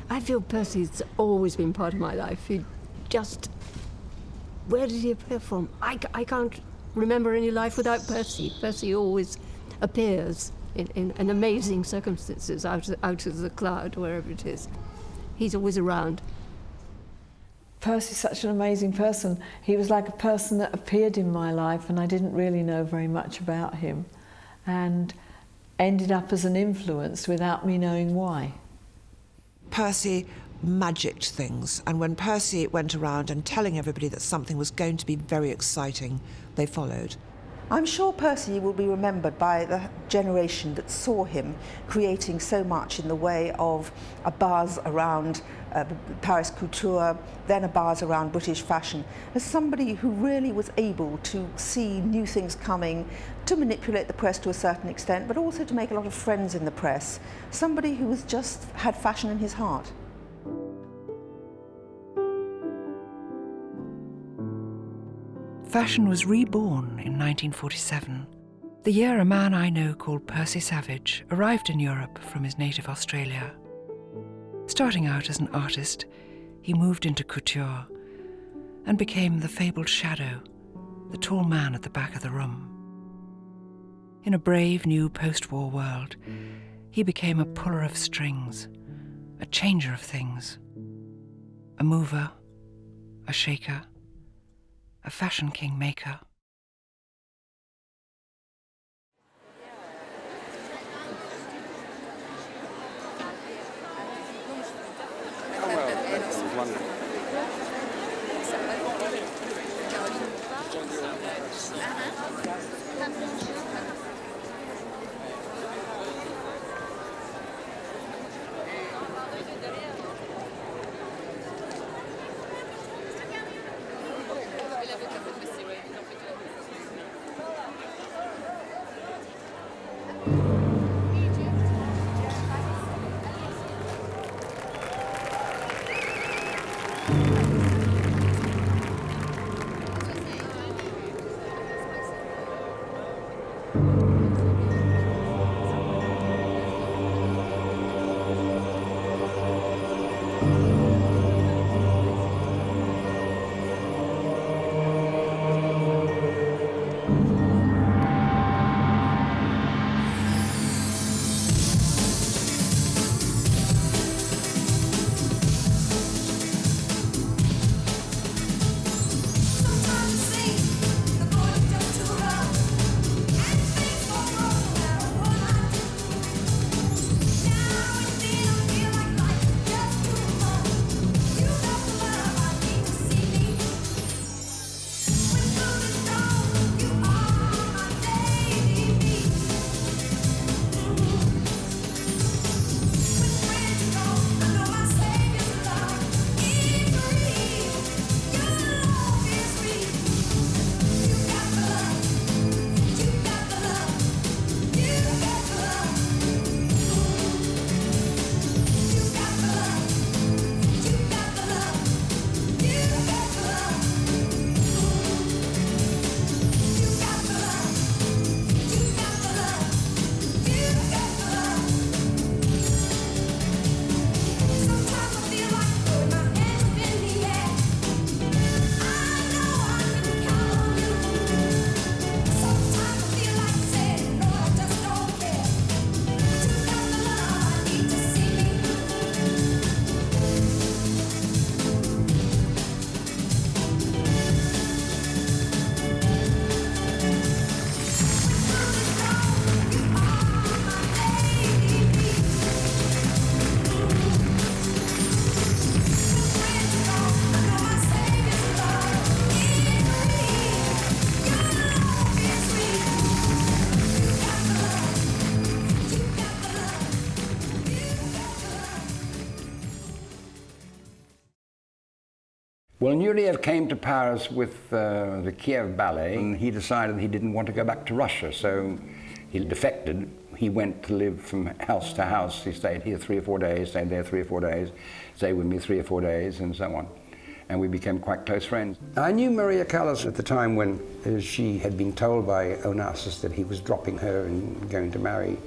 I feel Percy's always been part of my life. He just... Where did he appear from? I can't remember any life without Percy. Percy always appears in amazing circumstances out of the cloud, wherever it is. He's always around. Percy's such an amazing person. He was like a person that appeared in my life and I didn't really know very much about him, and ended up as an influence without me knowing why. Percy magicked things, and when Percy went around and telling everybody that something was going to be very exciting, they followed. I'm sure Percy will be remembered by the generation that saw him creating so much in the way of a buzz around Paris couture, then a buzz around British fashion, as somebody who really was able to see new things coming, to manipulate the press to a certain extent, but also to make a lot of friends in the press. Somebody who was just had fashion in his heart. Fashion was reborn in 1947, the year a man I know called Percy Savage arrived in Europe from his native Australia. Starting out as an artist, he moved into couture and became the fabled Shadow, the tall man at the back of the room. In a brave new post-war world, he became a puller of strings, a changer of things, a mover, a shaker, a fashion king maker. Well, Nureyev came to Paris with the Kiev Ballet, and he decided he didn't want to go back to Russia, so he defected. He went to live from house to house. He stayed here 3 or 4 days, stayed there 3 or 4 days, stayed with me 3 or 4 days, and so on. And we became quite close friends. I knew Maria Callas at the time when she had been told by Onassis that he was dropping her and going to marry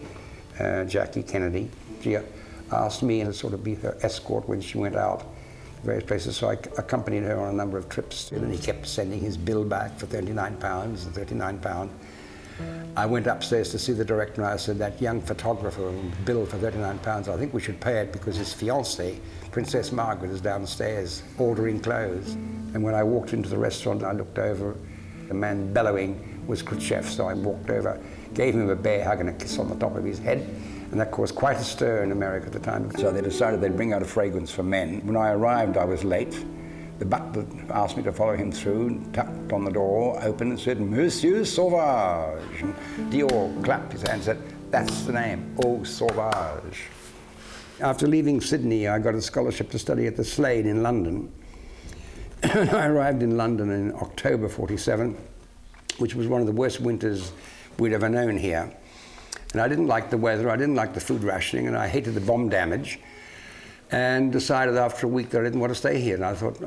Jackie Kennedy. She asked me to sort of be her escort when she went out to various places. So I accompanied her on a number of trips. And he kept sending his bill back for £39 and £39. I went upstairs to see the director and I said, that young photographer billed for £39, I think we should pay it because his fiancée, Princess Margaret, is downstairs ordering clothes. And when I walked into the restaurant, I looked over, the man bellowing was Khrushchev, so I walked over, gave him a bear hug and a kiss on the top of his head, and that caused quite a stir in America at the time. So they decided they'd bring out a fragrance for men. When I arrived, I was late. The butler asked me to follow him through, tapped on the door, opened and said, Monsieur Sauvage. And Dior clapped his hand and said, that's the name, Eau Sauvage. After leaving Sydney, I got a scholarship to study at the Slade in London. I arrived in London in October '47, which was one of the worst winters we'd ever known here. And I didn't like the weather, I didn't like the food rationing, and I hated the bomb damage. And decided after a week that I didn't want to stay here. And I thought,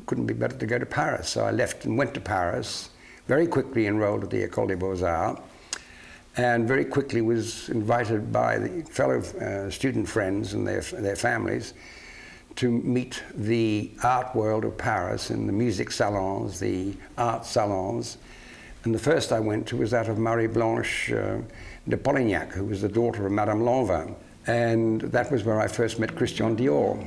couldn't be better to go to Paris. So I left and went to Paris, very quickly enrolled at the École des Beaux-Arts, and very quickly was invited by the fellow student friends and their families to meet the art world of Paris in the music salons, the art salons. And the first I went to was that of Marie-Blanche de Polignac, who was the daughter of Madame Lanvin. And that was where I first met Christian Dior.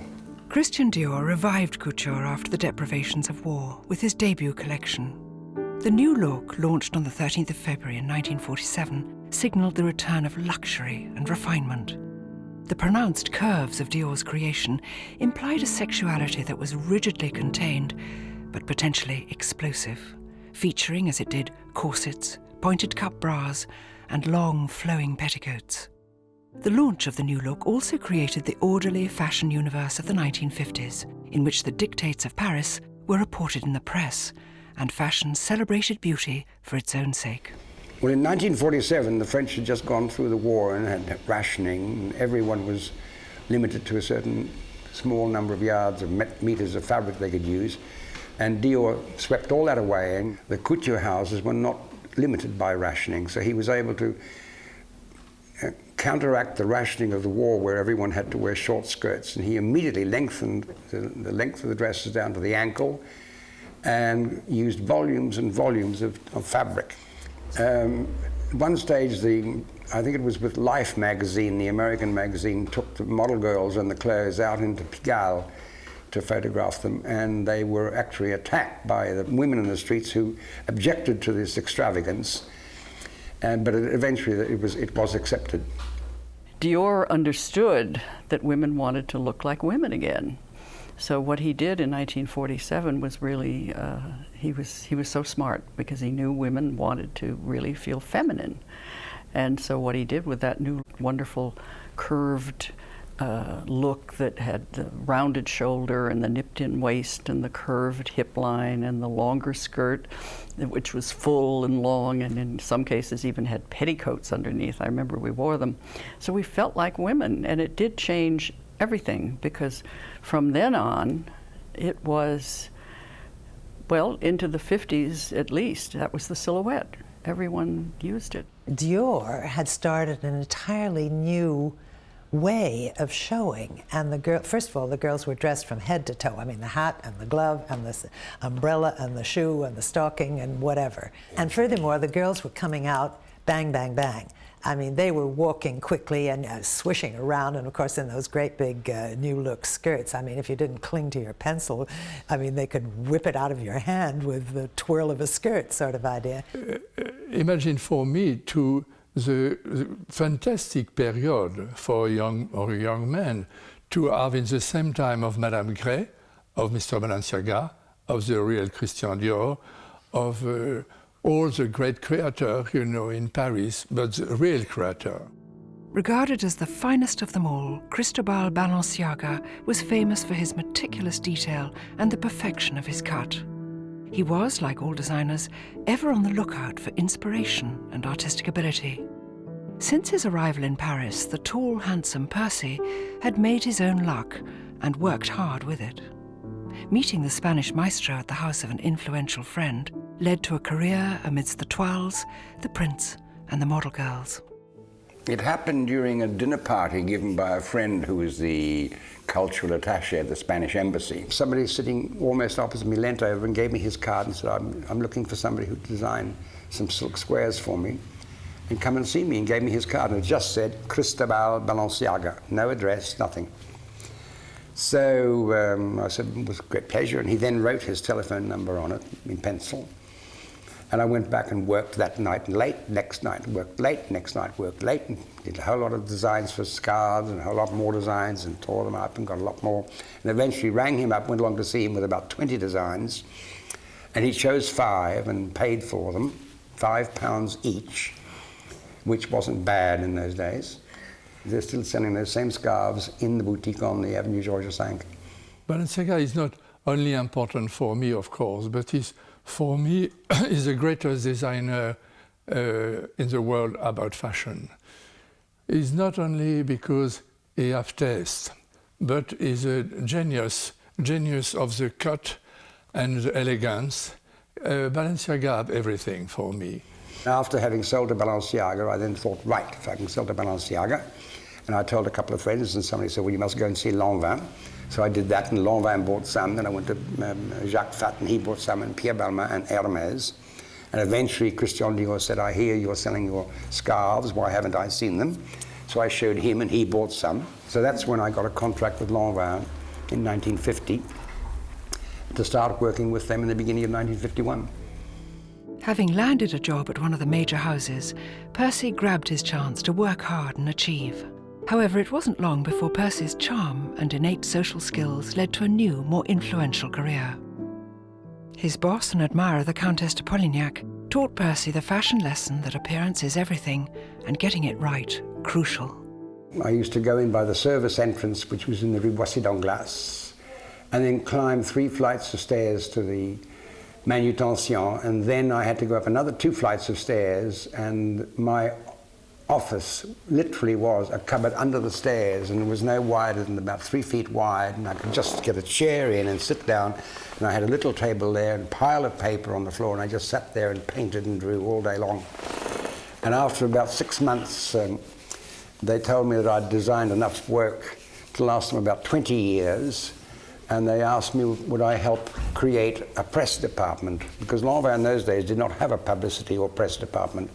Christian Dior revived couture after the deprivations of war with his debut collection. The new look, launched on the 13th of February in 1947, signalled the return of luxury and refinement. The pronounced curves of Dior's creation implied a sexuality that was rigidly contained, but potentially explosive, featuring, as it did, corsets, pointed cup bras, and long, flowing petticoats. The launch of the new look also created the orderly fashion universe of the 1950s, in which the dictates of Paris were reported in the press, and fashion celebrated beauty for its own sake. Well, in 1947, the French had just gone through the war and had rationing, and everyone was limited to a certain small number of yards of meters of fabric they could use, and Dior swept all that away, and the couture houses were not limited by rationing, so he was able to counteract the rationing of the war where everyone had to wear short skirts, and he immediately lengthened the length of the dresses down to the ankle and used volumes and volumes of fabric. At one stage, I think it was with Life magazine, the American magazine, took the model girls and the clothes out into Pigalle to photograph them, and they were actually attacked by the women in the streets who objected to this extravagance. But eventually it was accepted. Dior understood that women wanted to look like women again. So what he did in 1947 was really, he was so smart because he knew women wanted to really feel feminine. And so what he did with that new wonderful curved look that had the rounded shoulder and the nipped-in waist and the curved hip line and the longer skirt, which was full and long and in some cases even had petticoats underneath. I remember we wore them. So we felt like women, and it did change everything because from then on it was, well, into the 50s at least, that was the silhouette. Everyone used it. Dior had started an entirely new way of showing, and first of all, the girls were dressed from head to toe. I mean, the hat and the glove and the umbrella and the shoe and the stocking and whatever. And furthermore, the girls were coming out bang, bang, bang. I mean, they were walking quickly and swishing around, and of course in those great big new look skirts, I mean, if you didn't cling to your pencil, I mean, they could whip it out of your hand with the twirl of a skirt sort of idea. Imagine for me the fantastic period for a young man to have in the same time of Madame Gray, of Mr. Balenciaga, of the real Christian Dior, of all the great creators, you know, in Paris, but the real creator. Regarded as the finest of them all, Cristobal Balenciaga was famous for his meticulous detail and the perfection of his cut. He was, like all designers, ever on the lookout for inspiration and artistic ability. Since his arrival in Paris, the tall, handsome Percy had made his own luck and worked hard with it. Meeting the Spanish maestro at the house of an influential friend led to a career amidst the toiles, the prints, and the model girls. It happened during a dinner party given by a friend who was the cultural attaché at the Spanish embassy. Somebody sitting almost opposite me leant over and gave me his card and said, I'm looking for somebody who design some silk squares for me, and come and see me, and gave me his card, and it just said Cristobal Balenciaga, no address, nothing. So I said, it was great pleasure, and he then wrote his telephone number on it in pencil. And I went back and worked that night and late, next night, worked late, next night, worked late, and did a whole lot of designs for scarves and a whole lot more designs, and tore them up and got a lot more. And eventually rang him up, went along to see him with about 20 designs, and he chose 5 and paid for them, £5 each, which wasn't bad in those days. They're still selling those same scarves in the boutique on the Avenue Georges V. Balenciaga is not only important for me, of course, but he's, for me, is the greatest designer in the world about fashion. It's not only because he has taste, but he's a genius of the cut and the elegance. Balenciaga have everything for me. After having sold to Balenciaga, I then thought, right, if I can sell to Balenciaga, and I told a couple of friends, and somebody said, well, you must go and see Lanvin. So I did that, and Lanvin bought some, then I went to Jacques Fat, and he bought some, and Pierre Balmain and Hermès. And eventually Christian Dior said, I hear you're selling your scarves, why haven't I seen them? So I showed him, and he bought some. So that's when I got a contract with Lanvin in 1950 to start working with them in the beginning of 1951. Having landed a job at one of the major houses, Percy grabbed his chance to work hard and achieve. However, it wasn't long before Percy's charm and innate social skills led to a new, more influential career. His boss and admirer, the Countess de Polignac, taught Percy the fashion lesson that appearance is everything and getting it right, crucial. I used to go in by the service entrance, which was in the Rue Boissy d'Anglas, and then climb 3 flights of stairs to the manutention, and then I had to go up another 2 flights of stairs, and my office literally was a cupboard under the stairs, and it was no wider than about 3 feet wide, and I could just get a chair in and sit down, and I had a little table there and a pile of paper on the floor, and I just sat there and painted and drew all day long. And after about 6 months, they told me that I'd designed enough work to last them about 20 years, and they asked me would I help create a press department, because Lanvin in those days did not have a publicity or press department.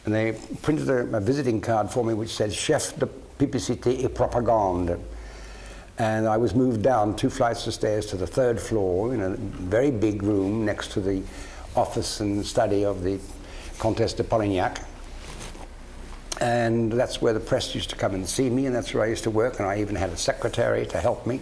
And they printed a visiting card for me which said Chef de Publicité et Propagande. And I was moved down 2 flights of stairs to the 3rd floor in a very big room next to the office and study of the Comtesse de Polignac. And that's where the press used to come and see me, and that's where I used to work, and I even had a secretary to help me.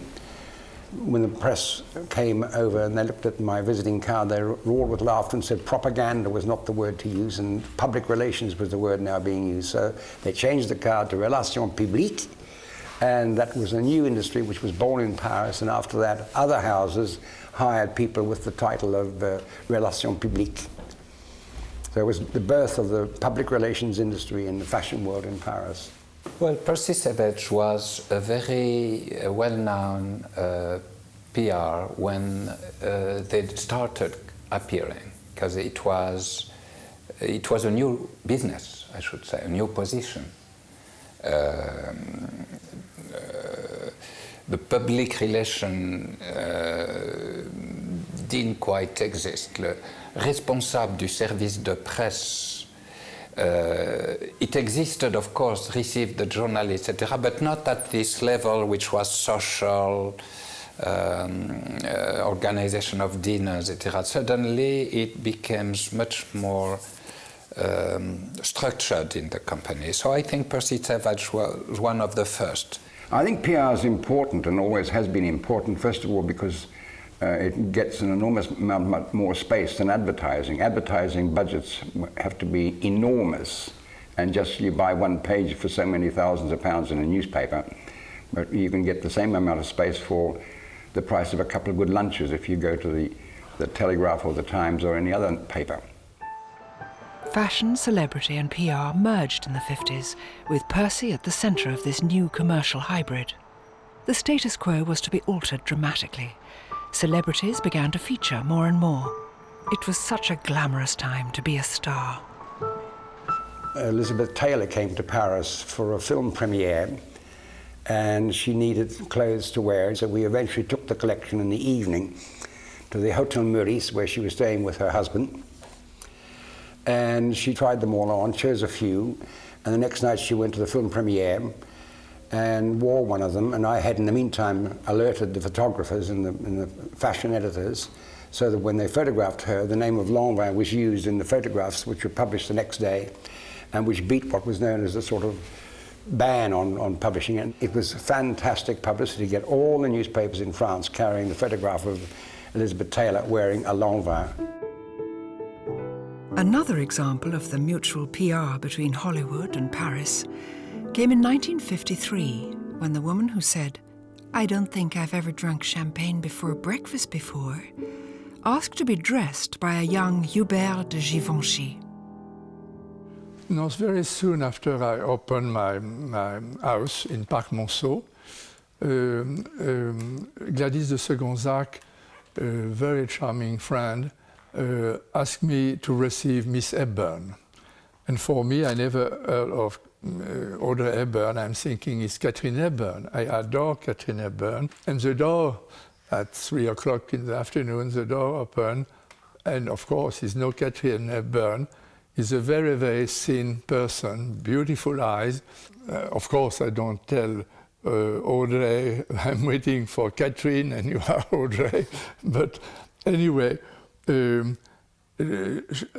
When the press came over and they looked at my visiting card, they roared with laughter and said propaganda was not the word to use, and public relations was the word now being used. So they changed the card to relations publiques, and that was a new industry which was born in Paris, and after that other houses hired people with the title of relations publiques. So it was the birth of the public relations industry in the fashion world in Paris. Well, Percy Savage was a very well-known PR when they started appearing, because it was a new business, I should say, a new position. The public relation didn't quite exist. Le responsable du service de presse, it existed, of course, received the journalists, etc., but not at this level, which was social, organization of dinners, etc. Suddenly, it becomes much more structured in the company. So I think Percy Savage was one of the first. I think PR is important and always has been important, first of all, because it gets an enormous amount more space than advertising. Advertising budgets have to be enormous, and just you buy 1 page for so many thousands of pounds in a newspaper, but you can get the same amount of space for the price of a couple of good lunches if you go to the Telegraph or the Times or any other paper. Fashion, celebrity and PR merged in the 50s, with Percy at the centre of this new commercial hybrid. The status quo was to be altered dramatically. Celebrities began to feature more and more. It was such a glamorous time to be a star. Elizabeth Taylor came to Paris for a film premiere, and she needed clothes to wear, so we eventually took the collection in the evening to the Hotel Meurice, where she was staying with her husband. And she tried them all on, chose a few, and the next night she went to the film premiere and wore one of them, and I had in the meantime alerted the photographers and the fashion editors so that when they photographed her, the name of Lanvin was used in the photographs, which were published the next day, and which beat what was known as a sort of ban on publishing it. It was fantastic publicity to get all the newspapers in France carrying the photograph of Elizabeth Taylor wearing a Lanvin. Another example of the mutual PR between Hollywood and Paris came in 1953, when the woman who said, "I don't think I've ever drunk champagne before breakfast before," asked to be dressed by a young Hubert de Givenchy. No, very soon after I opened my house in Parc Monceau, Gladys de Segonzac, a very charming friend, asked me to receive Miss Hepburn. And for me, I never heard of Audrey Hepburn. I'm thinking it's Catherine Hepburn. I adore Catherine Hepburn. And the door, at 3 o'clock in the afternoon, the door opened. And of course, it's no Catherine Hepburn. It's a very, very thin person, beautiful eyes. Of course, I don't tell Audrey, I'm waiting for Catherine and you are Audrey. But anyway,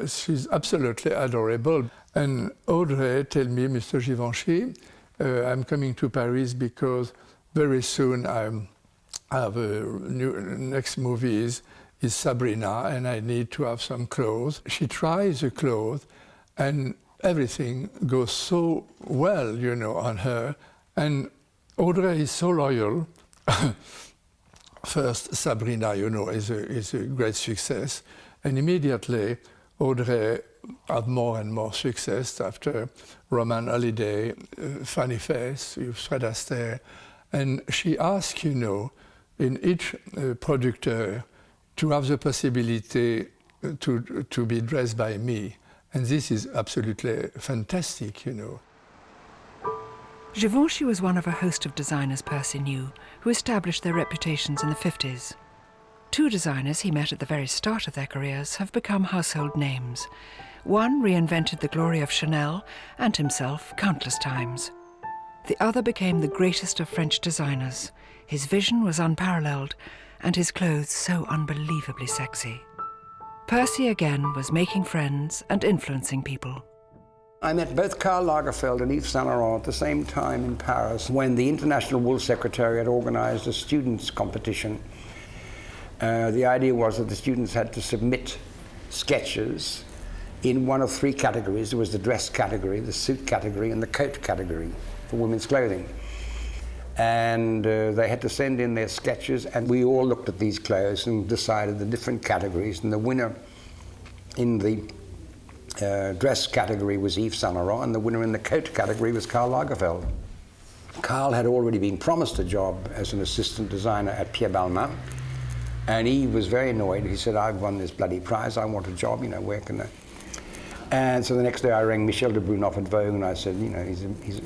she's absolutely adorable. And Audrey told me, Mr. Givenchy, I'm coming to Paris because very soon I have a next movie is Sabrina, and I need to have some clothes. She tries the clothes, and everything goes so well, you know, on her. And Audrey is so loyal. First, Sabrina, you know, is a great success. And immediately, Audrey had more and more success after Roman Holiday, Funny Face, Fred Astaire. And she asked, you know, in each producteur to have the possibility to be dressed by me. And this is absolutely fantastic, you know. Givenchy was one of a host of designers Percy knew, who established their reputations in the 50s. Two designers he met at the very start of their careers have become household names. One reinvented the glory of Chanel and himself countless times. The other became the greatest of French designers. His vision was unparalleled, and his clothes so unbelievably sexy. Percy again was making friends and influencing people. I met both Karl Lagerfeld and Yves Saint Laurent at the same time in Paris when the International Wool Secretariat organized a students' competition. The idea was that the students had to submit sketches in one of three categories. There was the dress category, the suit category, and the coat category for women's clothing. And they had to send in their sketches, and we all looked at these clothes and decided the different categories, and the winner in the dress category was Yves Saint Laurent, and the winner in the coat category was Karl Lagerfeld. Karl had already been promised a job as an assistant designer at Pierre Balmain, and he was very annoyed. He said, "I've won this bloody prize, I want a job, you know, where can I?" And so the next day I rang Michel de Brunoff at Vogue, and I said, you know, he's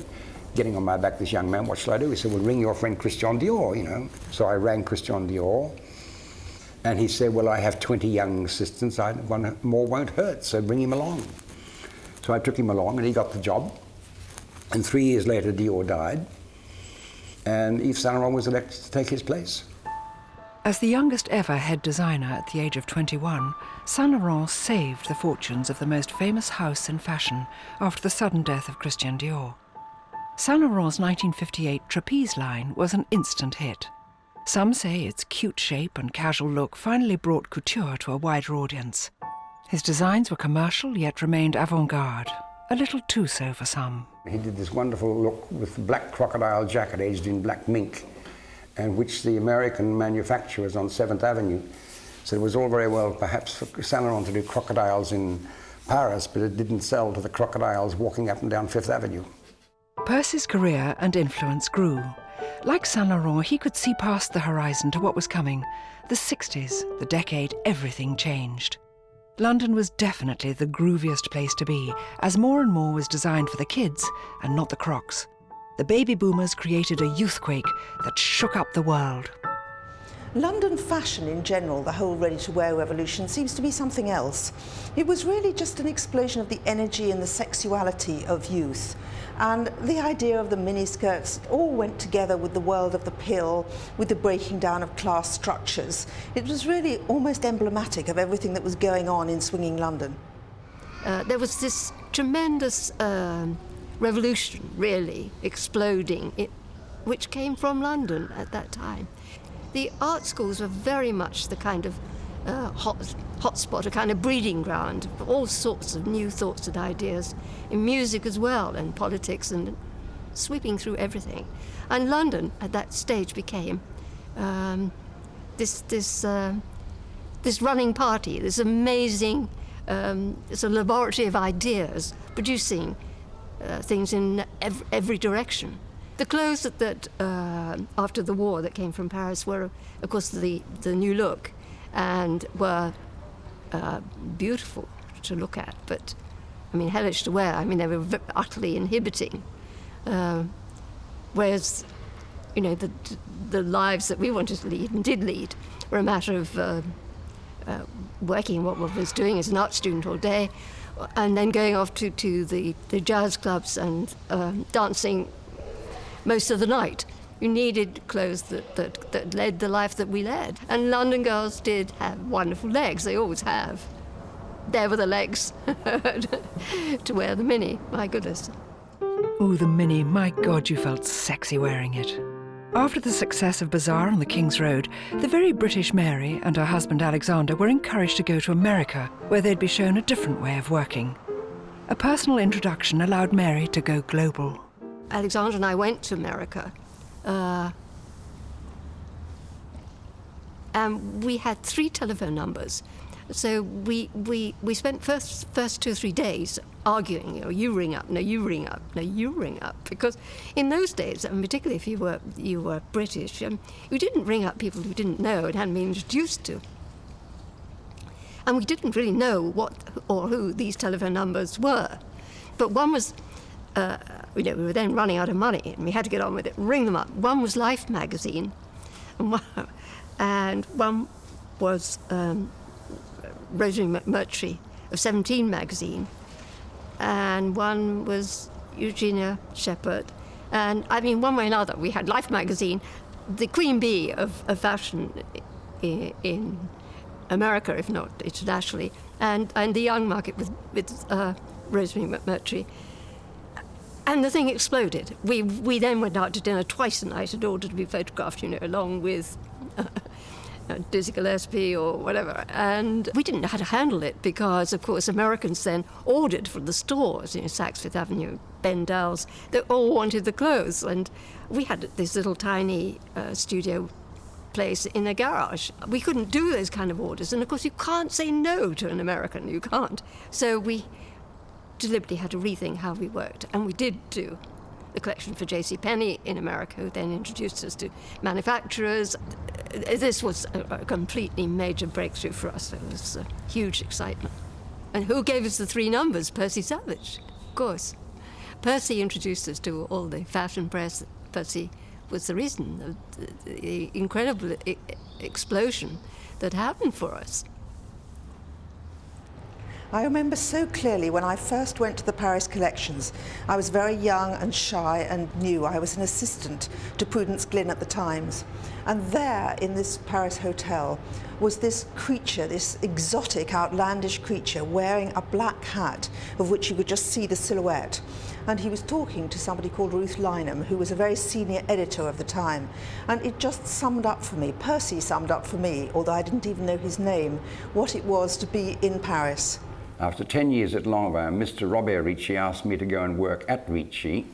getting on my back, this young man, what shall I do? He said, "Well, ring your friend Christian Dior, you know." So I rang Christian Dior, and he said, "Well, I have 20 young assistants, one more won't hurt, so bring him along." So I took him along, and he got the job. And 3 years later, Dior died, and Yves Saint Laurent was elected to take his place. As the youngest ever head designer at the age of 21, Saint Laurent saved the fortunes of the most famous house in fashion after the sudden death of Christian Dior. Saint Laurent's 1958 trapeze line was an instant hit. Some say its cute shape and casual look finally brought couture to a wider audience. His designs were commercial yet remained avant-garde, a little too so for some. He did this wonderful look with the black crocodile jacket edged in black mink, and which the American manufacturers on 7th Avenue said it was all very well perhaps for Saint Laurent to do crocodiles in Paris, but it didn't sell to the crocodiles walking up and down 5th Avenue. Percy's career and influence grew. Like Saint Laurent, he could see past the horizon to what was coming. The 60s, the decade everything changed. London was definitely the grooviest place to be, as more and more was designed for the kids and not the crocs. The baby boomers created a youthquake that shook up the world. London fashion in general, the whole ready-to-wear revolution, seems to be something else. It was really just an explosion of the energy and the sexuality of youth. And the idea of the miniskirts all went together with the world of the pill, with the breaking down of class structures. It was really almost emblematic of everything that was going on in swinging London. There was this tremendous revolution, really, exploding, which came from London at that time. The art schools were very much the kind of hotspot, a kind of breeding ground for all sorts of new thoughts and ideas, in music as well, and politics, and sweeping through everything. And London, at that stage, became this running party, this amazing, it's a laboratory of ideas, producing things in every direction. The clothes that after the war that came from Paris were, of course, the new look, and were beautiful to look at, but, I mean, hellish to wear. I mean, they were utterly inhibiting. Whereas, you know, the lives that we wanted to lead and did lead were a matter of working what I was doing as an art student all day, and then going off to the jazz clubs and dancing most of the night. You needed clothes that led the life that we led. And London girls did have wonderful legs, they always have. There were the legs to wear the mini, my goodness. Oh, the mini, my God, you felt sexy wearing it. After the success of Bazaar on the King's Road, the very British Mary and her husband Alexander were encouraged to go to America, where they'd be shown a different way of working. A personal introduction allowed Mary to go global. Alexander and I went to America, and we had 3 telephone numbers. So we spent first 2 or 3 days arguing. You know, you ring up, no, you ring up, no, you ring up. Because in those days, and particularly if you were British, you didn't ring up people you didn't know and hadn't been introduced to. And we didn't really know what or who these telephone numbers were. But one was, we were then running out of money, and we had to get on with it, ring them up. One was Life magazine, and one was Rosemary McMurtry of 17 magazine, and one was Eugenia Shepherd. And I mean, one way or another, we had Life magazine, the queen bee of fashion in America, if not internationally, and the young market with Rosemary McMurtry. And the thing exploded. We then went out to dinner twice a night in order to be photographed, along with Dizzy Gillespie or whatever. And we didn't know how to handle it because, of course, Americans then ordered from the stores, Saks Fifth Avenue, Ben Dell's. They all wanted the clothes. And we had this little tiny studio place in a garage. We couldn't do those kind of orders. And, of course, you can't say no to an American. You can't. So we deliberately had to rethink how we worked, and we did do the collection for JCPenney in America, who then introduced us to manufacturers. This was a completely major breakthrough for us. It was a huge excitement. And who gave us the 3 numbers? Percy Savage, of course. Percy introduced us to all the fashion press. Percy was the reason of the incredible explosion that happened for us. I remember so clearly when I first went to the Paris collections. I was very young and shy and new. I was an assistant to Prudence Glynn at the Times. And there, in this Paris hotel, was this creature, this exotic, outlandish creature, wearing a black hat of which you could just see the silhouette. And he was talking to somebody called Ruth Lynham, who was a very senior editor of the time. And it just summed up for me, Percy summed up for me, although I didn't even know his name, what it was to be in Paris. After 10 years at Lanvin, Mr. Robert Ricci asked me to go and work at Ricci.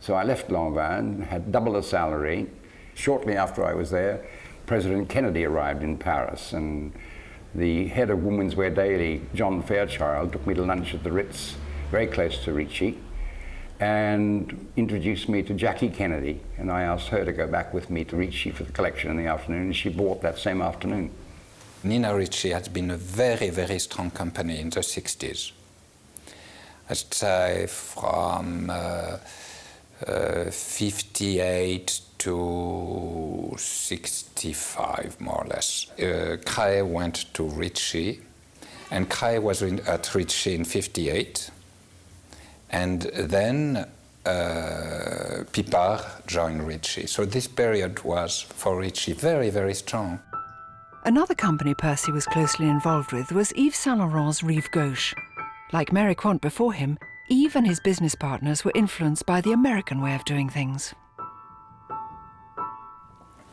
So I left Lanvin, had double the salary. Shortly after I was there, President Kennedy arrived in Paris, and the head of Women's Wear Daily, John Fairchild, took me to lunch at the Ritz, very close to Ricci, and introduced me to Jackie Kennedy, and I asked her to go back with me to Ricci for the collection in the afternoon, and she bought that same afternoon. Nina Ricci has been a very, very strong company in the 60s. I'd say from 58 to 65, more or less. Cray went to Ricci, and Cray was at Ricci in 58. And then Pipard joined Ricci. So this period was, for Ricci, very, very strong. Another company Percy was closely involved with was Yves Saint Laurent's Rive Gauche. Like Mary Quant before him, Yves and his business partners were influenced by the American way of doing things.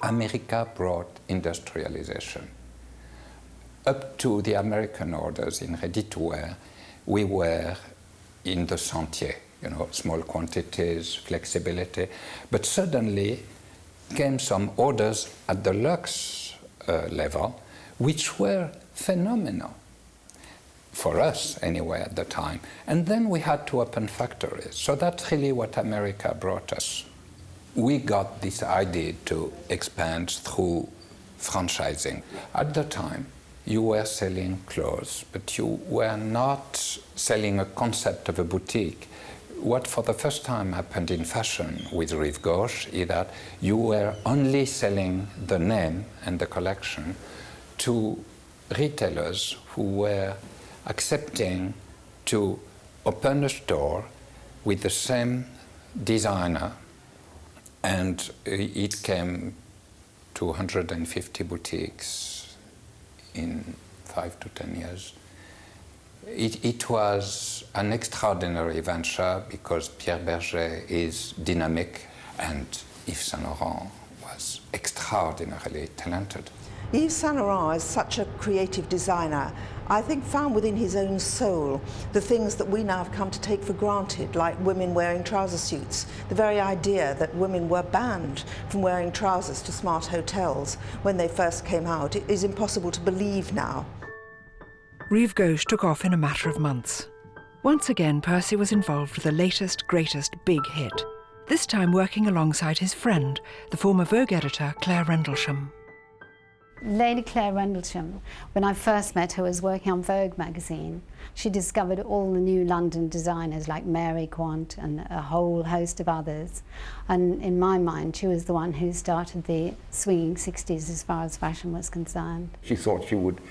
America brought industrialization. Up to the American orders in ready-to-wear, we were in the sentier, you know, small quantities, flexibility. But suddenly came some orders at the luxe level, which were phenomenal. For us, anyway, at the time. And then we had to open factories. So that's really what America brought us. We got this idea to expand through franchising. At the time, you were selling clothes, but you were not selling a concept of a boutique. What for the first time happened in fashion with Rive Gauche is that you were only selling the name and the collection to retailers who were accepting to open a store with the same designer, and it came to 150 boutiques in 5 to 10 years. It was an extraordinary venture because Pierre Berger is dynamic and Yves Saint Laurent was extraordinarily talented. Yves Saint Laurent is such a creative designer, I think found within his own soul the things that we now have come to take for granted, like women wearing trouser suits. The very idea that women were banned from wearing trousers to smart hotels when they first came out is impossible to believe now. Rive Gauche took off in a matter of months. Once again, Percy was involved with the latest, greatest big hit, this time working alongside his friend, the former Vogue editor Claire Rendlesham. Lady Claire Rendlesham, when I first met her, was working on Vogue magazine. She discovered all the new London designers like Mary Quant and a whole host of others. And in my mind, she was the one who started the swinging 60s as far as fashion was concerned. She thought she would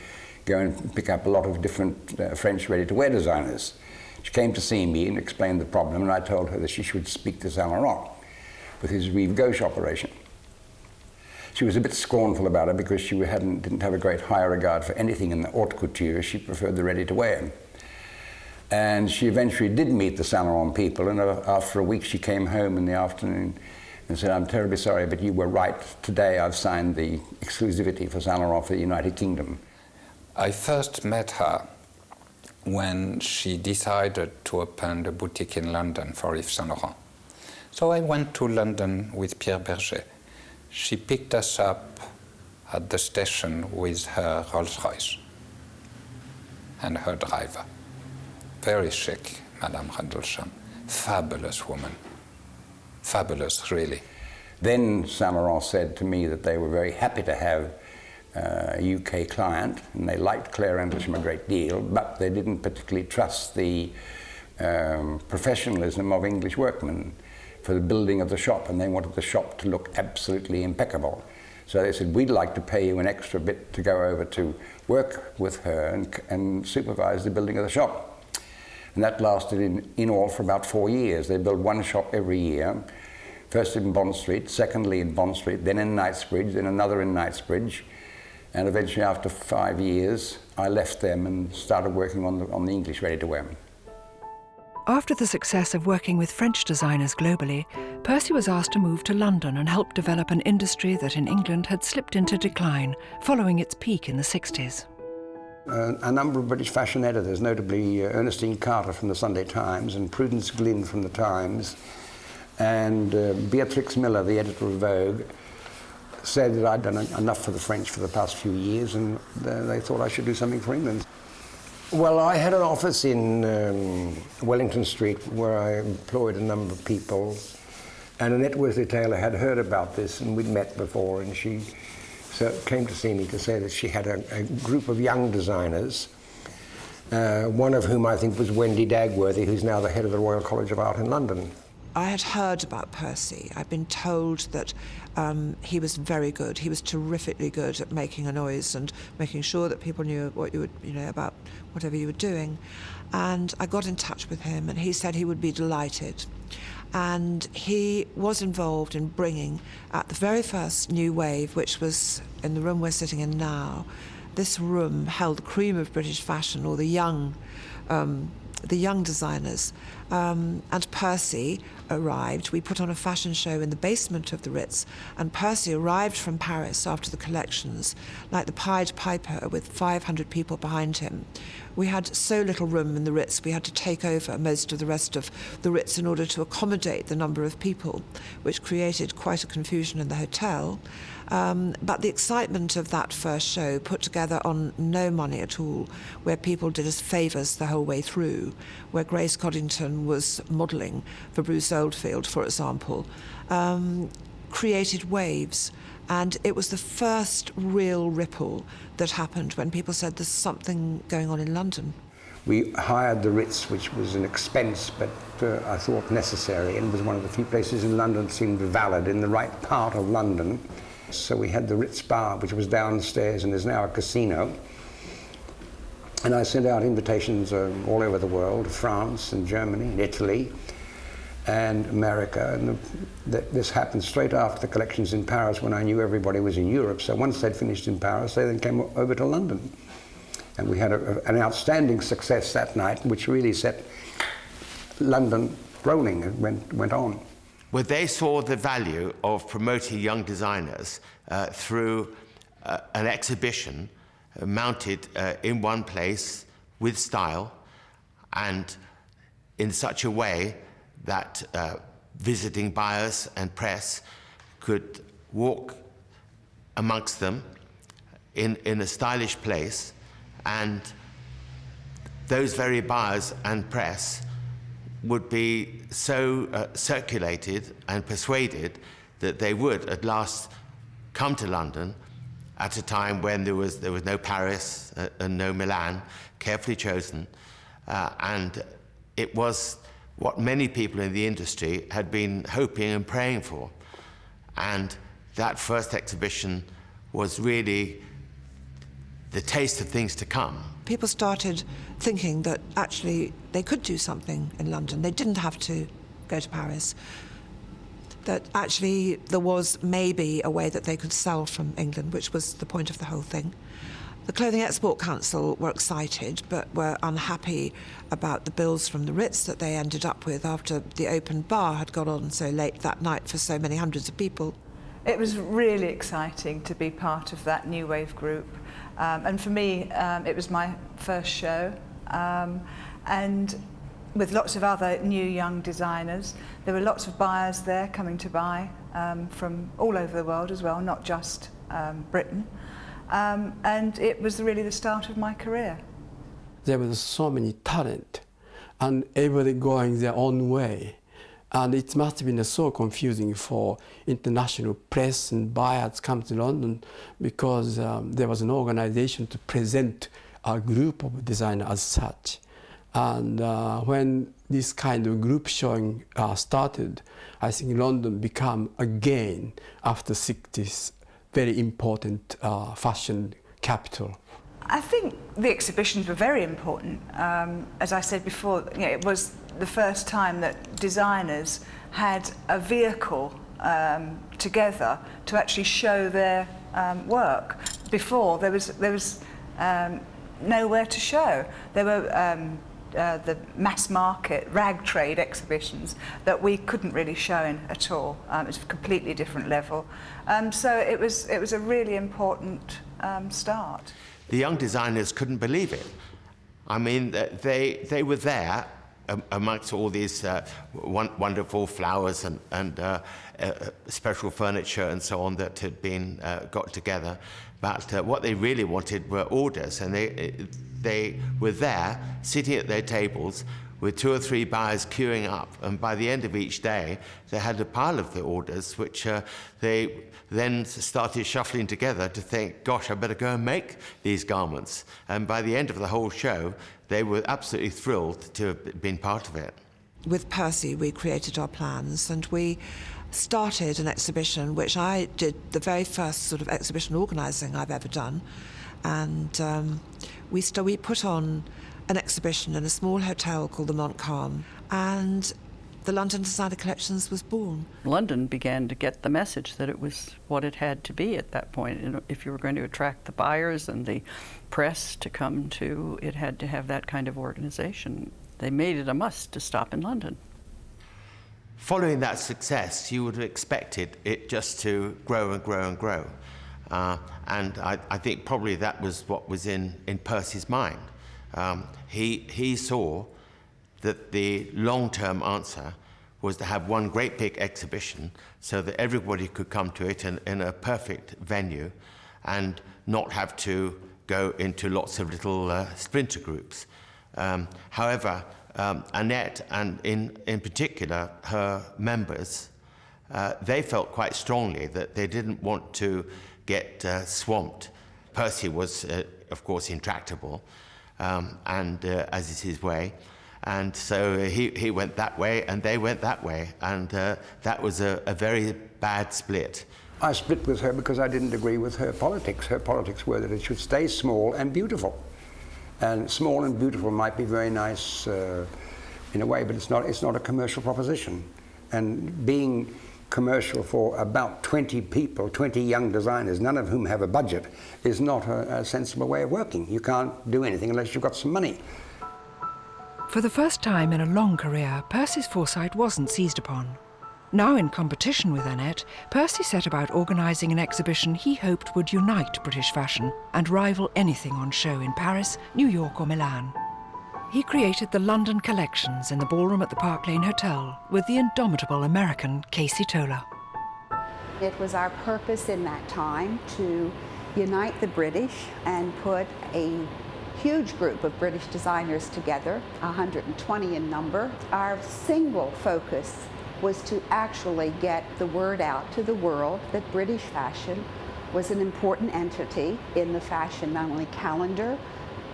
go and pick up a lot of different French ready-to-wear designers. She came to see me and explained the problem, and I told her that she should speak to Saint Laurent with his Rive Gauche operation. She was a bit scornful about it because she didn't have a great high regard for anything in the haute couture. She preferred the ready-to-wear. And she eventually did meet the Saint Laurent people, and after a week she came home in the afternoon and said, "I'm terribly sorry, but you were right. Today I've signed the exclusivity for Saint Laurent for the United Kingdom." I first met her when she decided to open a boutique in London for Yves Saint Laurent. So I went to London with Pierre Berger. She picked us up at the station with her Rolls-Royce and her driver. Very chic, Madame Rendlesham. Fabulous woman. Fabulous, really. Then Saint Laurent said to me that they were very happy to have a UK client, and they liked Claire Rendlesham a great deal, but they didn't particularly trust the professionalism of English workmen for the building of the shop, and they wanted the shop to look absolutely impeccable. So they said, "We'd like to pay you an extra bit to go over to work with her and supervise the building of the shop." And that lasted in all for about 4 years. They built one shop every year, first in Bond Street, secondly in Bond Street, then in Knightsbridge, then another in Knightsbridge. And eventually, after 5 years, I left them and started working on the English ready-to-wear. After the success of working with French designers globally, Percy was asked to move to London and help develop an industry that in England had slipped into decline following its peak in the 60s. A number of British fashion editors, notably Ernestine Carter from the Sunday Times and Prudence Glynn from the Times, and Beatrix Miller, the editor of Vogue, said that I'd done enough for the French for the past few years, and they thought I should do something for England. Well, I had an office in Wellington Street where I employed a number of people, and a Networth retailer had heard about this, and we'd met before, and she so came to see me to say that she had a group of young designers, one of whom I think was Wendy Dagworthy, who's now the head of the Royal College of Art in London. I had heard about Percy. I'd been told that he was very good. He was terrifically good at making a noise and making sure that people knew what you would, about whatever you were doing. And I got in touch with him, and he said he would be delighted. And he was involved in bringing, at the very first new wave, which was in the room we're sitting in now, this room held the cream of British fashion, or the young designers. And Percy arrived. We put on a fashion show in the basement of the Ritz, and Percy arrived from Paris after the collections, like the Pied Piper, with 500 people behind him. We had so little room in the Ritz, we had to take over most of the rest of the Ritz in order to accommodate the number of people, which created quite a confusion in the hotel. But the excitement of that first show, put together on no money at all, where people did us favours the whole way through, where Grace Coddington was modelling for Bruce Oldfield, for example, created waves. And it was the first real ripple that happened when people said there's something going on in London. We hired the Ritz, which was an expense, but I thought necessary, and was one of the few places in London that seemed valid, in the right part of London. So we had the Ritz Bar, which was downstairs and is now a casino. And I sent out invitations all over the world, France and Germany and Italy and America. And this happened straight after the collections in Paris, when I knew everybody was in Europe. So once they'd finished in Paris, they then came over to London. And we had an outstanding success that night, which really set London rolling and went on. Well, they saw the value of promoting young designers through an exhibition mounted in one place with style and in such a way that visiting buyers and press could walk amongst them in a stylish place, and those very buyers and press would be so circulated and persuaded that they would at last come to London at a time when there was no Paris and no Milan, carefully chosen, and it was what many people in the industry had been hoping and praying for. And that first exhibition was really the taste of things to come. People started thinking that actually they could do something in London. They didn't have to go to Paris. That actually there was maybe a way that they could sell from England, which was the point of the whole thing. The Clothing Export Council were excited, but were unhappy about the bills from the Ritz that they ended up with after the open bar had gone on so late that night for so many hundreds of people. It was really exciting to be part of that new wave group. And for me, it was my first show. And with lots of other new young designers, there were lots of buyers there coming to buy from all over the world as well, not just Britain. And it was really the start of my career. There was so many talent, and everybody going their own way. And it must have been so confusing for international press and buyers come to London, because there was an organization to present a group of designers as such. And when this kind of group showing started, I think London became again, after 60s, very important fashion capital. I think the exhibitions were very important. As I said before, it was the first time that designers had a vehicle together to actually show their work. Before, there was nowhere to show. There were the mass market rag trade exhibitions that we couldn't really show in at all. It was a completely different level. So it was a really important start. The young designers couldn't believe it. I mean, they were there amongst all these wonderful flowers and special furniture and so on that had been got together. But what they really wanted were orders, and they were there, sitting at their tables with 2 or 3 buyers queuing up. And by the end of each day, they had a pile of the orders, which they then started shuffling together to think, gosh, I better go and make these garments. And by the end of the whole show, they were absolutely thrilled to have been part of it. With Percy, we created our plans, and we started an exhibition, which I did the very first sort of exhibition organising I've ever done. And we put on an exhibition in a small hotel called the Montcalm, and the London Designer Collections was born. London began to get the message that it was what it had to be at that point. You know, if you were going to attract the buyers and the press to come to, it had to have that kind of organization. They made it a must to stop in London. Following that success, you would have expected it just to grow and grow and grow. And I think probably that was what was in Percy's mind. He saw that the long-term answer was to have one great big exhibition so that everybody could come to it in a perfect venue and not have to go into lots of little splinter groups. However, Annette, and in particular her members, they felt quite strongly that they didn't want to get swamped. Percy was, of course, intractable, and as is his way. And so he went that way, and they went that way, and that was a very bad split. I split with her because I didn't agree with her politics. Her politics were that it should stay small and beautiful. And small and beautiful might be very nice in a way, but it's not a commercial proposition. And being commercial for about 20 people, 20 young designers, none of whom have a budget, is not a sensible way of working. You can't do anything unless you've got some money. For the first time in a long career, Percy's foresight wasn't seized upon. Now in competition with Annette, Percy set about organising an exhibition he hoped would unite British fashion and rival anything on show in Paris, New York or Milan. He created the London collections in the ballroom at the Park Lane Hotel with the indomitable American Casey Toller. It was our purpose in that time to unite the British and put a huge group of British designers together, 120 in number. Our single focus was to actually get the word out to the world that British fashion was an important entity in the fashion, not only calendar,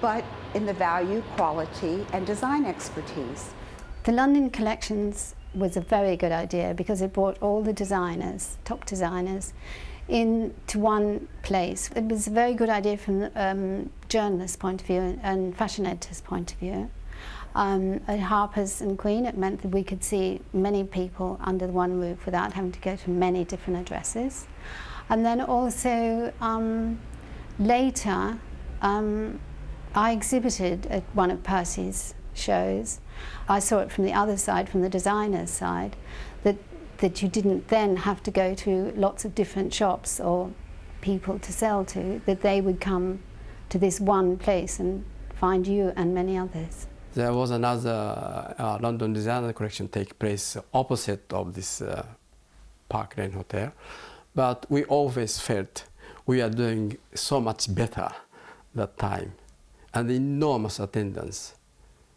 but in the value, quality, and design expertise. The London collections was a very good idea because it brought all the designers, top designers, into one place. It was a very good idea from the journalist's point of view and fashion editor's point of view. At Harper's and Queen, it meant that we could see many people under one roof without having to go to many different addresses. And then also later, I exhibited at one of Percy's shows. I saw it from the other side, from the designer's side, that you didn't then have to go to lots of different shops or people to sell to, that they would come to this one place and find you and many others. There was another London Designer Collection take place opposite of this Park Lane Hotel, but we always felt we are doing so much better that time, and enormous attendance,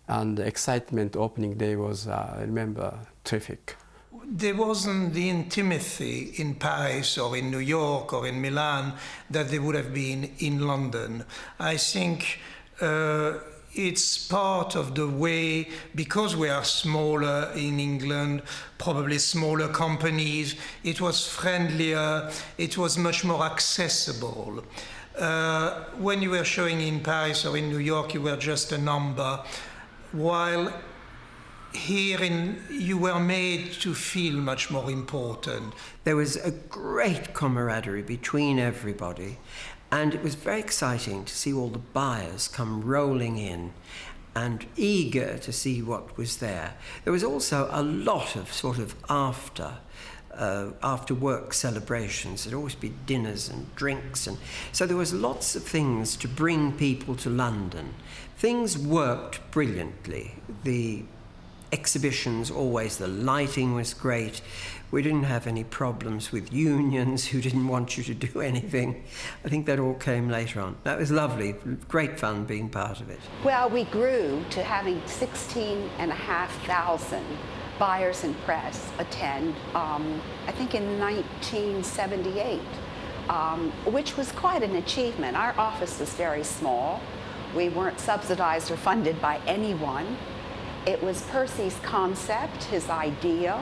and the excitement opening day was, I remember, terrific. There wasn't the intimacy in Paris or in New York or in Milan that there would have been in London. I think it's part of the way, because we are smaller in England, probably smaller companies, it was friendlier, it was much more accessible. When you were showing in Paris or in New York, you were just a number, while here you were made to feel much more important. There was a great camaraderie between everybody, and it was very exciting to see all the buyers come rolling in and eager to see what was there. There was also a lot of sort of after work celebrations. There'd always be dinners and drinks, and so there was lots of things to bring people to London. Things worked brilliantly. The exhibitions, always the lighting was great. We didn't have any problems with unions who didn't want you to do anything. I think that all came later on. That was lovely, great fun being part of it. Well, we grew to having 16,500 buyers and press attend, I think in 1978, which was quite an achievement. Our office was very small. We weren't subsidized or funded by anyone. It was Percy's concept, his idea,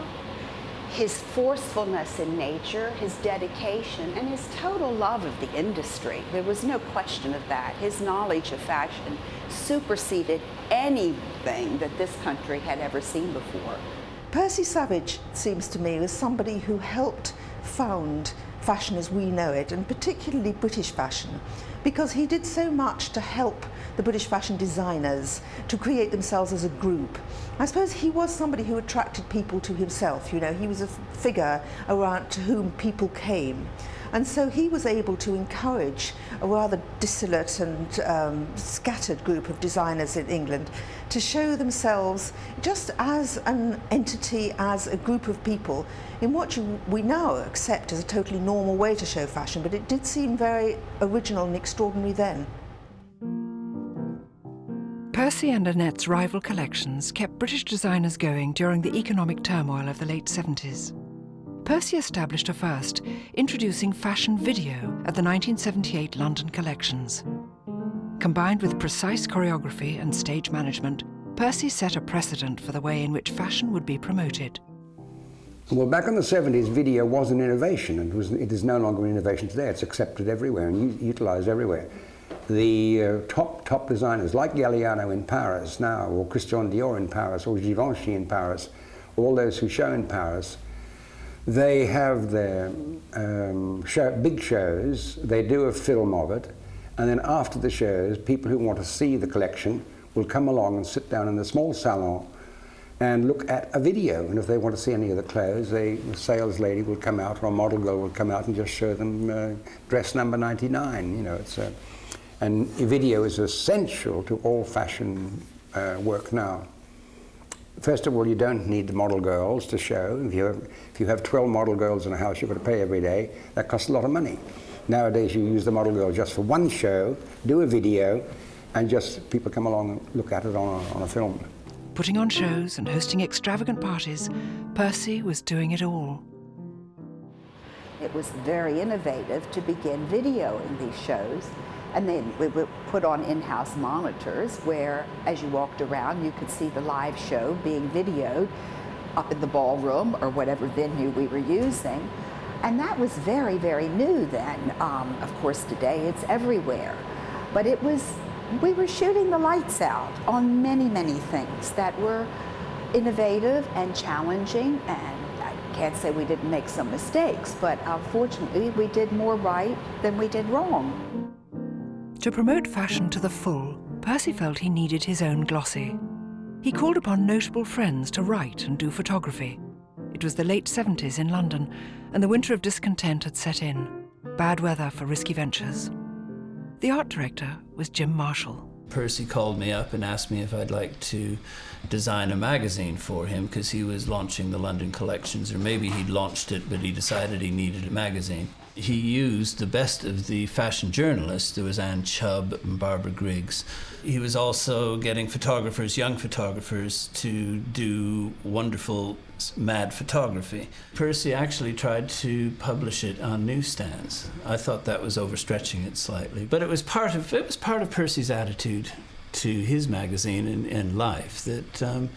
his forcefulness in nature, his dedication, and his total love of the industry. There was no question of that. His knowledge of fashion superseded anything that this country had ever seen before. Percy Savage, it seems to me, was somebody who helped found fashion as we know it, and particularly British fashion, because he did so much to help the British fashion designers to create themselves as a group. I suppose he was somebody who attracted people to himself. You know, he was a figure around to whom people came. And so he was able to encourage a rather dissolute and scattered group of designers in England to show themselves just as an entity, as a group of people, in what we now accept as a totally normal way to show fashion, but it did seem very original and extraordinary then. Percy and Annette's rival collections kept British designers going during the economic turmoil of the late 70s. Percy established a first, introducing fashion video at the 1978 London collections. Combined with precise choreography and stage management, Percy set a precedent for the way in which fashion would be promoted. Well, back in the 70s, video was an innovation, and it is no longer an innovation today. It's accepted everywhere and utilised everywhere. The top designers, like Galliano in Paris now, or Christian Dior in Paris, or Givenchy in Paris, all those who show in Paris, they have their big shows, they do a film of it, and then after the shows, people who want to see the collection will come along and sit down in the small salon and look at a video. And if they want to see any of the clothes, the sales lady will come out, or a model girl will come out and just show them dress number 99. You know, and video is essential to all fashion work now. First of all, you don't need the model girls to show. If you have 12 model girls in a house you've got to pay every day, that costs a lot of money. Nowadays you use the model girl just for one show, do a video, and just people come along and look at it on a film. Putting on shows and hosting extravagant parties, Percy was doing it all. It was very innovative to begin videoing these shows. And then we would put on in-house monitors where, as you walked around, you could see the live show being videoed up in the ballroom or whatever venue we were using. And that was very, very new then. Of course, today it's everywhere. But we were shooting the lights out on many, many things that were innovative and challenging. And I can't say we didn't make some mistakes, but unfortunately, we did more right than we did wrong. To promote fashion to the full, Percy felt he needed his own glossy. He called upon notable friends to write and do photography. It was the late 70s in London, and the winter of discontent had set in. Bad weather for risky ventures. The art director was Jim Marshall. Percy called me up and asked me if I'd like to design a magazine for him, because he was launching the London collections, or maybe he'd launched it, but he decided he needed a magazine. He used the best of the fashion journalists. There was Anne Chubb and Barbara Griggs. He was also getting photographers, young photographers, to do wonderful mad photography. Percy actually tried to publish it on newsstands. I thought that was overstretching it slightly, but it was part of Percy's attitude to his magazine and life that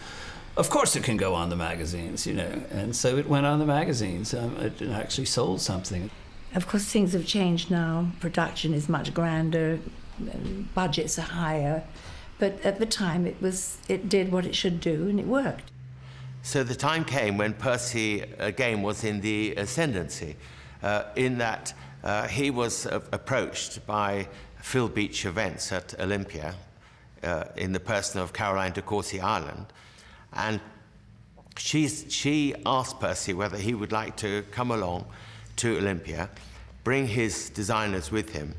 of course it can go on the magazines, you know, and so it went on the magazines. It actually sold something. Of course, things have changed now. Production is much grander, budgets are higher, but at the time it did what it should do, and it worked. So the time came when Percy again was in the ascendancy, in that he was approached by Phil Beach Events at Olympia, in the person of Caroline de Courcy Ireland, and she asked Percy whether he would like to come along to Olympia, bring his designers with him,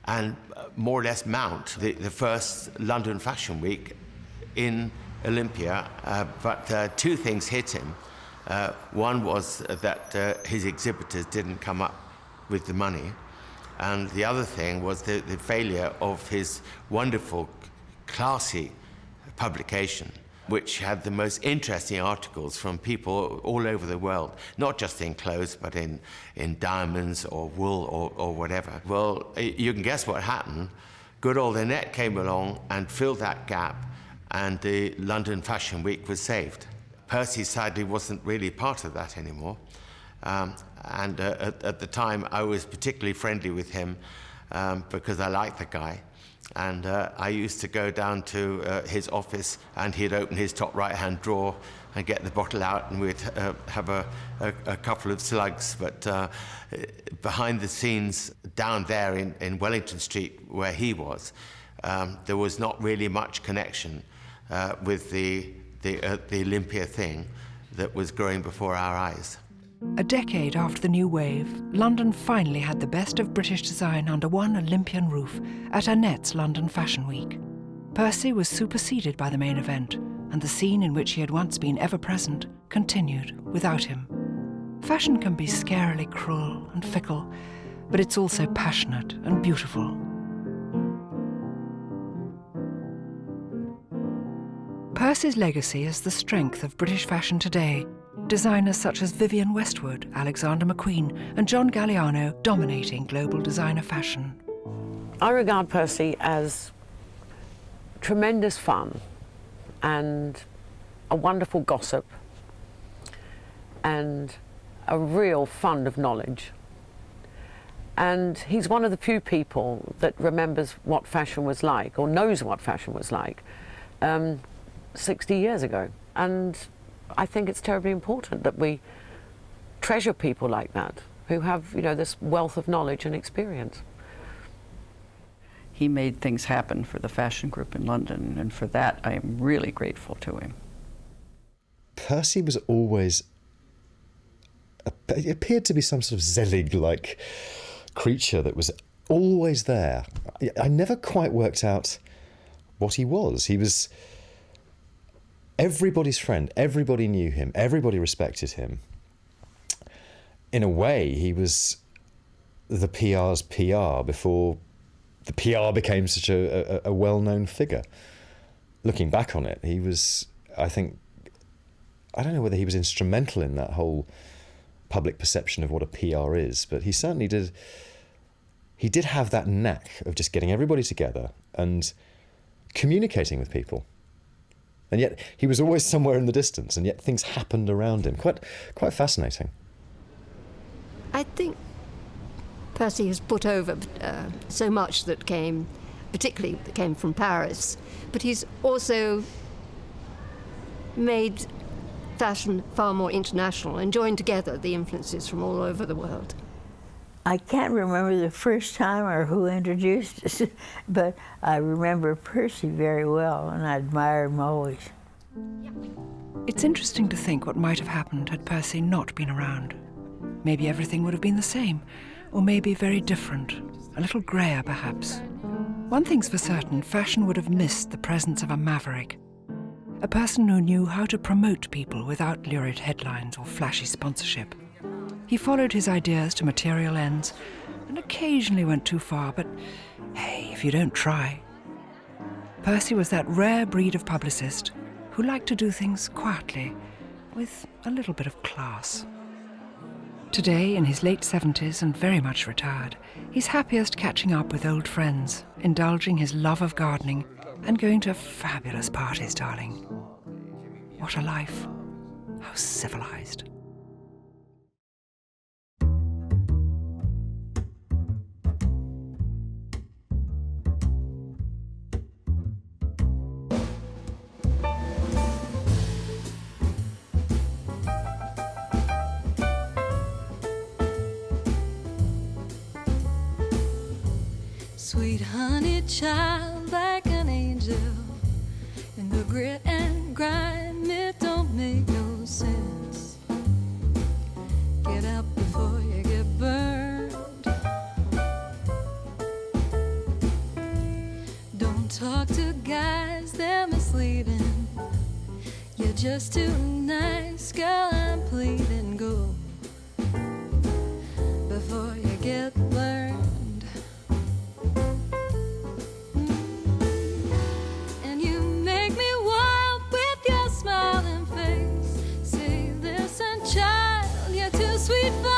and more or less mount the first London Fashion Week in Olympia, but two things hit him. One was that his exhibitors didn't come up with the money, and the other thing was the failure of his wonderful, classy publication, which had the most interesting articles from people all over the world, not just in clothes, but in diamonds or wool or whatever. Well, you can guess what happened. Good old Annette came along and filled that gap, and the London Fashion Week was saved. Percy sadly wasn't really part of that anymore. And at the time, I was particularly friendly with him because I liked the guy. And I used to go down to his office, and he'd open his top right-hand drawer and get the bottle out, and we'd have a couple of slugs. But behind the scenes, down there in Wellington Street, where he was, there was not really much connection with the Olympia thing that was growing before our eyes. A decade after the new wave, London finally had the best of British design under one Olympian roof at Annette's London Fashion Week. Percy was superseded by the main event, and the scene in which he had once been ever-present continued without him. Fashion can be scarily cruel and fickle, but it's also passionate and beautiful. Percy's legacy is the strength of British fashion today. Designers such as Vivienne Westwood, Alexander McQueen, and John Galliano dominating global designer fashion. I regard Percy as tremendous fun and a wonderful gossip and a real fund of knowledge. And he's one of the few people that remembers what fashion was like, or knows what fashion was like, 60 years ago. And I think it's terribly important that we treasure people like that, who have, this wealth of knowledge and experience. He made things happen for the fashion group in London, and for that I am really grateful to him. Percy was always, it appeared to be some sort of Zelig-like creature that was always there. I never quite worked out what he was. He was everybody's friend, everybody knew him, everybody respected him. In a way, he was the PR's PR before the PR became such a well-known figure. Looking back on it, he was, I think, I don't know whether he was instrumental in that whole public perception of what a PR is, but he certainly did. He did have that knack of just getting everybody together and communicating with people. And yet he was always somewhere in the distance, and yet things happened around him. Quite fascinating. I think Percy has put over so much that came, particularly that came from Paris, but he's also made fashion far more international and joined together the influences from all over the world. I can't remember the first time or who introduced us, but I remember Percy very well, and I admire him always. It's interesting to think what might have happened had Percy not been around. Maybe everything would have been the same, or maybe very different, a little grayer perhaps. One thing's for certain, fashion would have missed the presence of a maverick, a person who knew how to promote people without lurid headlines or flashy sponsorship. He followed his ideas to material ends and occasionally went too far, but hey, if you don't try. Percy was that rare breed of publicist who liked to do things quietly, with a little bit of class. Today, in his late 70s and very much retired, he's happiest catching up with old friends, indulging his love of gardening, and going to fabulous parties, darling. What a life. How civilized. Sweet honey child, like an angel, in the grit and grime, it don't make no sense. Get up before you get burned. Don't talk to guys, they're misleading. just too nice, girl, I'm pleading, go before you get burned. And you make me wild with your smiling face. Say, listen, child, you're too sweet for